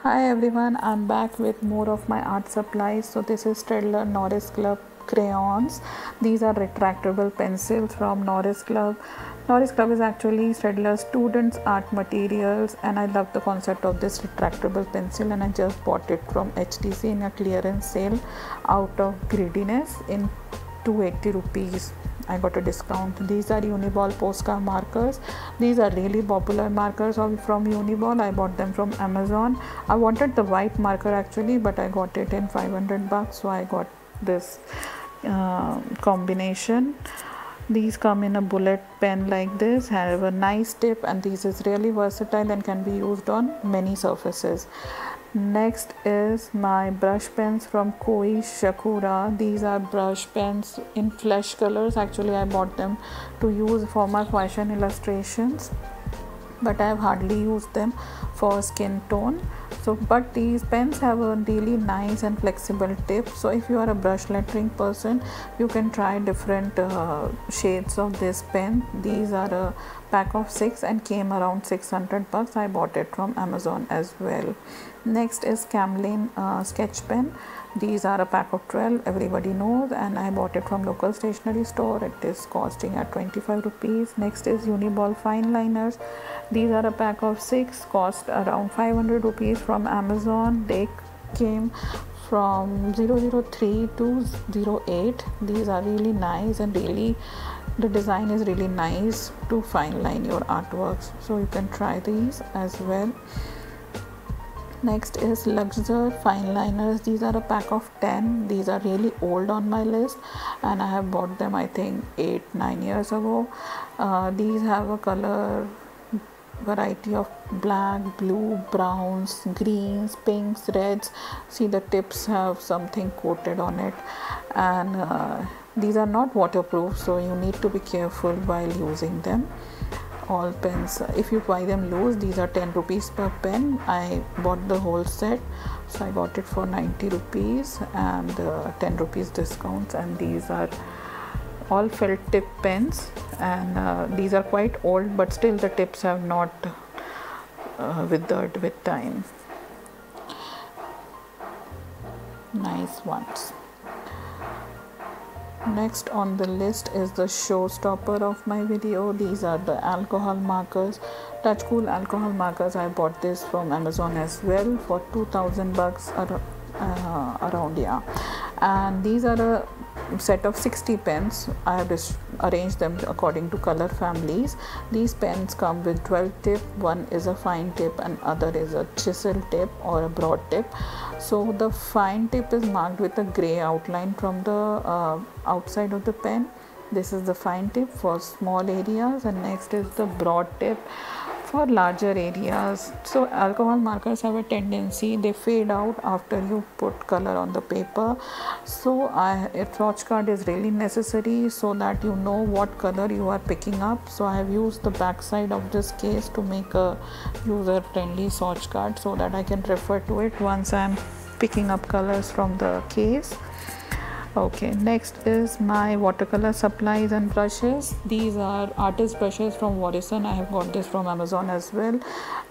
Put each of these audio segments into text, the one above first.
Hi everyone, I'm back with more of my art supplies. So this is Staedtler Norris Club crayons. These are retractable pencils from Norris Club. Norris Club is actually Staedtler students art materials, and I love the concept of this retractable pencil, and I just bought it from HTC in a clearance sale out of greediness in 280 rupees. I got a discount. These are Uniball Posca markers. These are really popular markers from Uniball. I bought them from Amazon. I wanted the white marker actually, but I got it in 500 bucks, so I got this combination. These come in a bullet pen like this, have a nice tip, and this is really versatile and can be used on many surfaces. Next is my brush pens from Koi Shakura. These are brush pens in flesh colors. Actually, I bought them to use for my fashion illustrations, but I have hardly used them for skin tone. But these pens have a really nice and flexible tip. So if you are a brush lettering person, you can try different shades of this pen. These are a pack of 6 and came around 600 bucks. I bought it from Amazon as well. Next is Camlin sketch pen. These are a pack of 12, everybody knows, and I bought it from local stationery store. It is costing at 25 rupees. Next is Uniball fine liners. These are a pack of 6, cost around 500 rupees from Amazon. They came from 003 to 08. These are really nice, and really the design is really nice to fine line your artworks, so you can try these as well. Next is Luxor fine liners. These are a pack of 10. These are really old on my list, and I have bought them I think 8-9 years ago. These have a color variety of black, blue, browns, greens, pinks, reds. See, the tips have something coated on it, and these are not waterproof, so you need to be careful while using them. All pens, if you buy them loose, these are 10 rupees per pen. I bought the whole set, so I got it for 90 rupees and 10 rupees discounts. And these are all felt tip pens, and these are quite old, but still the tips have not withered with time. Nice ones. Next on the list is the showstopper of my video. These are the alcohol markers, Touch Cool alcohol markers. I bought this from Amazon as well for 2000 bucks around, yeah. And these are a set of 60 pens. I have arranged them according to color families. These pens come with 12 tip. One is a fine tip and other is a chisel tip or a broad tip. So the fine tip is marked with a gray outline from the outside of the pen. This is the fine tip for small areas, and next is the broad tip for larger areas. So alcohol markers have a tendency, they fade out after you put color on the paper. So a swatch card is really necessary so that you know what color you are picking up. So I have used the back side of this case to make a user friendly swatch card so that I can refer to it once I am picking up colors from the case. Okay, next is my watercolor supplies and brushes. These are artist brushes from Warison. I have got this from Amazon as well.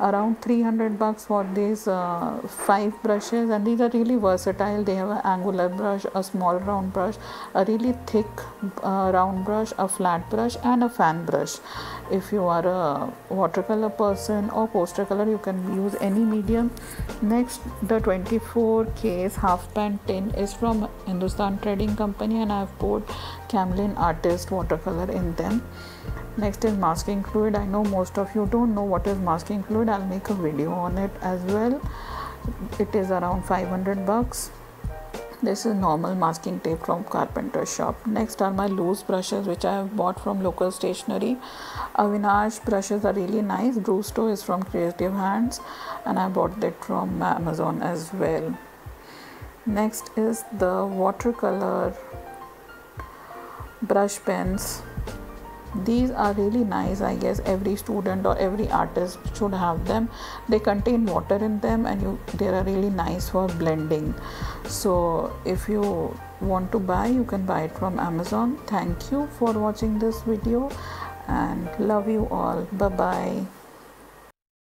Around 300 bucks for these 5 brushes, and these are really versatile. They have an angular brush, a small round brush, a really thick round brush, a flat brush, and a fan brush. If you are a watercolor person or poster color, you can use any medium. Next, the 24 case half pan tin is from Hindustan Trading Company, and I have poured Camlin Artist watercolor in them. Next is masking fluid. I know most of you don't know what is masking fluid. I'll make a video on it as well. It is around 500 bucks. This is normal masking tape from carpenter shop. Next are my loose brushes, which I have bought from local stationery. Avinash brushes are really nice. Brusto is from Creative Hands, and I bought that from Amazon as well. Next is the watercolor brush pens. These are really nice. I guess every student or every artist should have them. They contain water in them, and they are really nice for blending. So if you want to buy, you can buy it from Amazon. Thank you for watching this video, and love you all. Bye bye.